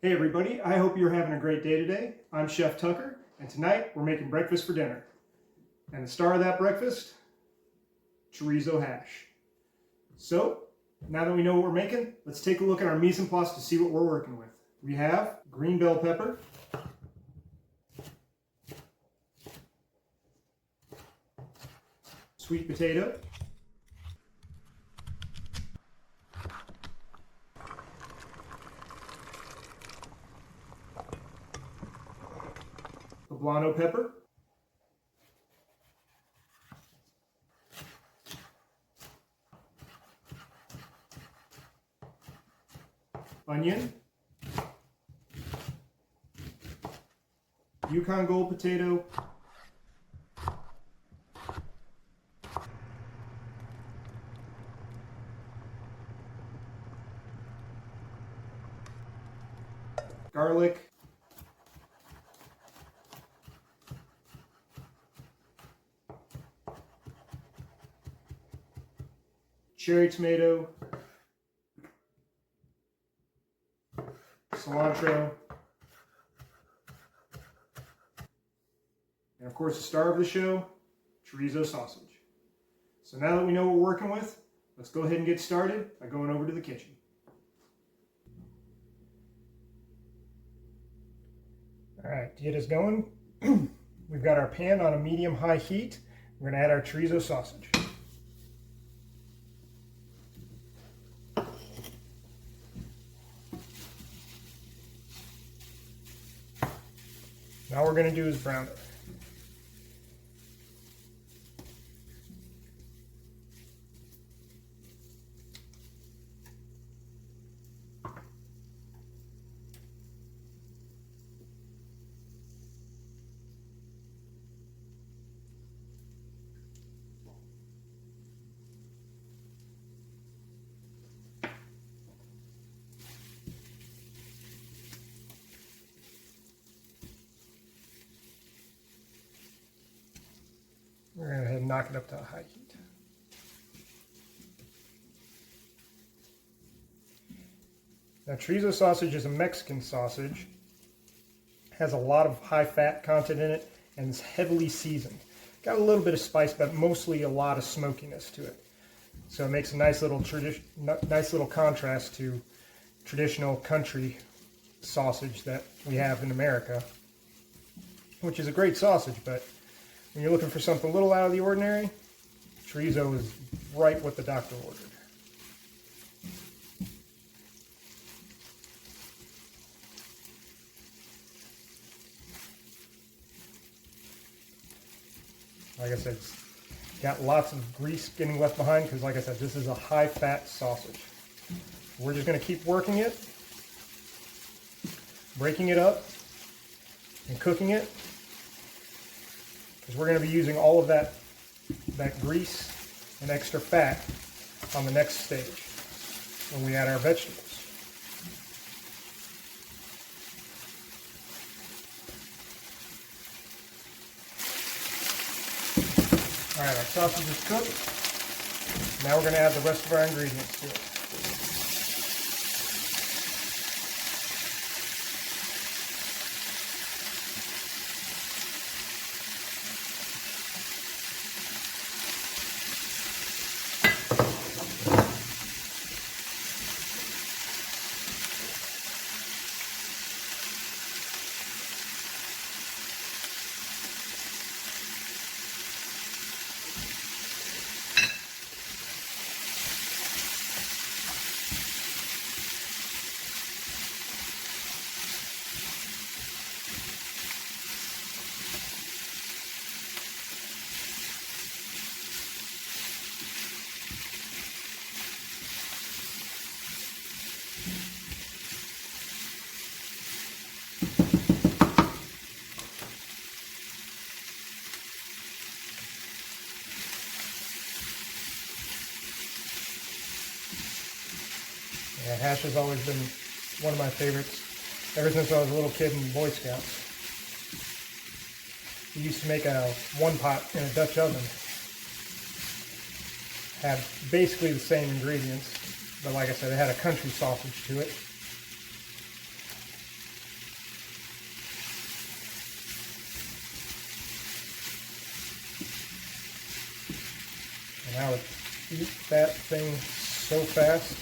Hey everybody, I hope you're having a great day today. I'm Chef Tucker, and tonight we're making breakfast for dinner. And the star of that breakfast, Chorizo Hash. So, now that we know what we're making, let's take a look at our mise en place to see what we're working with. We have green bell pepper, sweet potato, poblano pepper, onion, Yukon Gold potato, garlic, cherry tomato, cilantro, and of course the star of the show, chorizo sausage. So now that we know what we're working with, let's go ahead and get started by going over to the kitchen. All right, to get us going, we've got our pan on a medium-high heat. We're going to add our chorizo sausage. Now all we're going to do is brown it. We're going to go ahead and knock it up to a high heat. Now, chorizo sausage is a Mexican sausage. It has a lot of high fat content in it and is heavily seasoned. Got a little bit of spice, but mostly a lot of smokiness to it. So it makes a nice little contrast to traditional country sausage that we have in America, which is a great sausage, but when you're looking for something a little out of the ordinary, chorizo is right what the doctor ordered. Like I said, it's got lots of grease getting left behind because, like I said, this is a high-fat sausage. We're just going to keep working it, breaking it up, and cooking it, because we're going to be using all of that grease and extra fat on the next stage when we add our vegetables. All right, our sausage is cooked. Now we're going to add the rest of our ingredients to it. Yeah, hash has always been one of my favorites ever since I was a little kid in Boy Scouts. We used to make a one pot in a Dutch oven. Had basically the same ingredients, but like I said, it had a country sausage to it. Now it eats that thing so fast.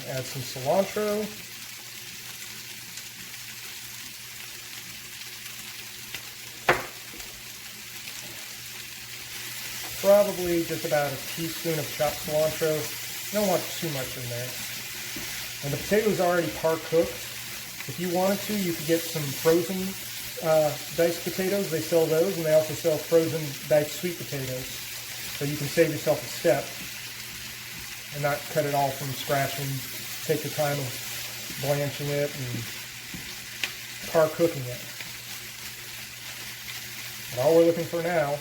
Add some cilantro. Probably just about a teaspoon of chopped cilantro. You don't want too much in there. And the potatoes are already par-cooked. If you wanted to, you could get some frozen diced potatoes. They sell those, and they also sell frozen diced sweet potatoes. So you can save yourself a step and not cut it all from scratch and take the time of blanching it and par-cooking it. But all we're looking for now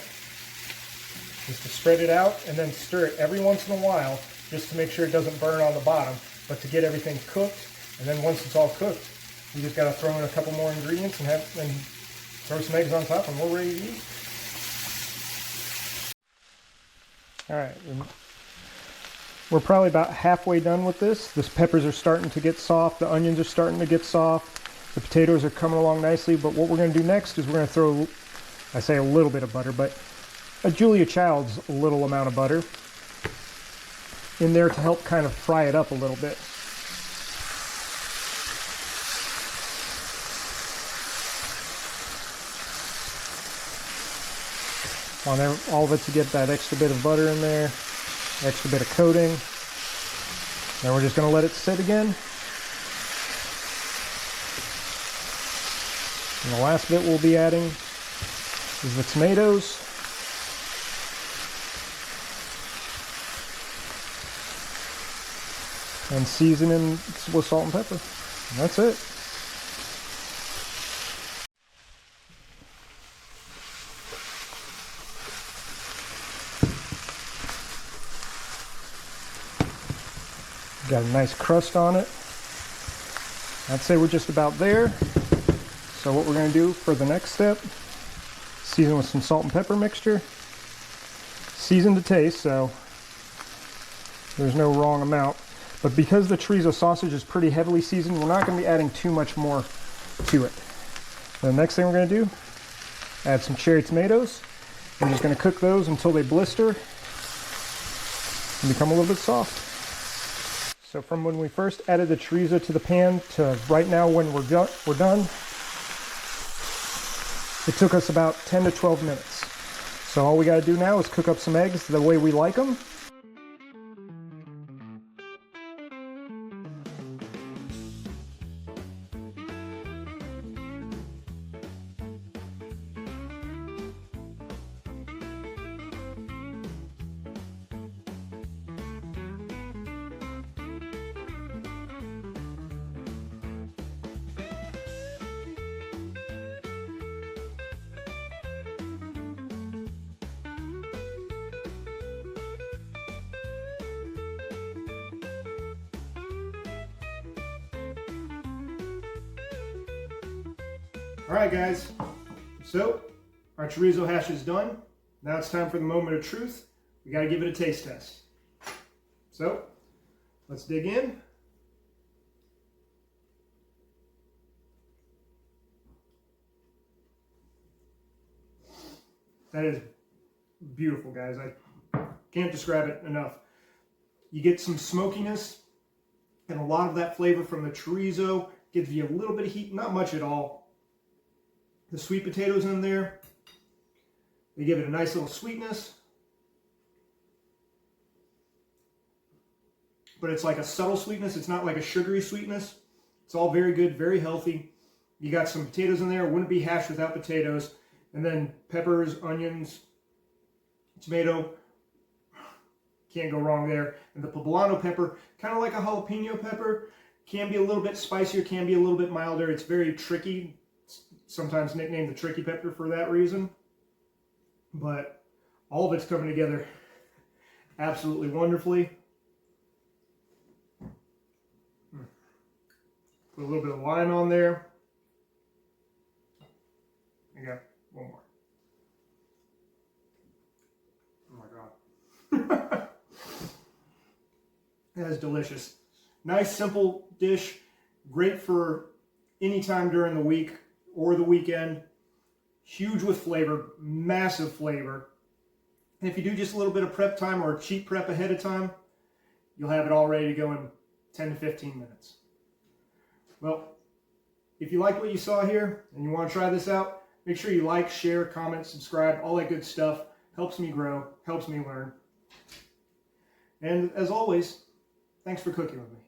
is to spread it out and then stir it every once in a while just to make sure it doesn't burn on the bottom, but to get everything cooked. And then once it's all cooked, we just got to throw in a couple more ingredients and throw some eggs on top, and we're ready to eat. All right, we're probably about halfway done with this. The peppers are starting to get soft, the onions are starting to get soft, the potatoes are coming along nicely. But what we're going to do next is we're going to throw, I say a little bit of butter, but a Julia Child's little amount of butter in there to help kind of fry it up a little bit. Want all of it to get that extra bit of butter in there, extra bit of coating. Then we're just going to let it sit again. And the last bit we'll be adding is the tomatoes. And seasoning with salt and pepper. And that's it. Got a nice crust on it. I'd say we're just about there. So what we're going to do for the next step, season with some salt and pepper mixture. Season to taste, so there's no wrong amount. But because the chorizo sausage is pretty heavily seasoned, we're not going to be adding too much more to it. The next thing we're going to do, add some cherry tomatoes. I'm just going to cook those until they blister and become a little bit soft. So from when we first added the chorizo to the pan to right now when we're done, it took us about 10 to 12 minutes. So all we got to do now is cook up some eggs the way we like them. All right, guys, so our chorizo hash is done. Now it's time for the moment of truth. We got to give it a taste test. So let's dig in. That is beautiful, guys. I can't describe it enough. You get some smokiness and a lot of that flavor from the chorizo. Gives you a little bit of heat, not much at all. The sweet potatoes in there, they give it a nice little sweetness. But it's like a subtle sweetness. It's not like a sugary sweetness. It's all very good, very healthy. You got some potatoes in there. Wouldn't be hash without potatoes. And then peppers, onions, tomato. Can't go wrong there. And the poblano pepper, kind of like a jalapeno pepper. Can be a little bit spicier, can be a little bit milder. It's very tricky. Sometimes nicknamed the tricky pepper for that reason. But all of it's coming together absolutely wonderfully. Put a little bit of lime on there. I got one more. Oh my God. That is delicious. Nice, simple dish. Great for any time during the week or the weekend. Huge with flavor, massive flavor. And if you do just a little bit of prep time or cheap prep ahead of time, you'll have it all ready to go in 10 to 15 minutes. Well, if you like what you saw here and you want to try this out, make sure you like, share, comment, subscribe, all that good stuff. Helps me grow, helps me learn. And as always, thanks for cooking with me.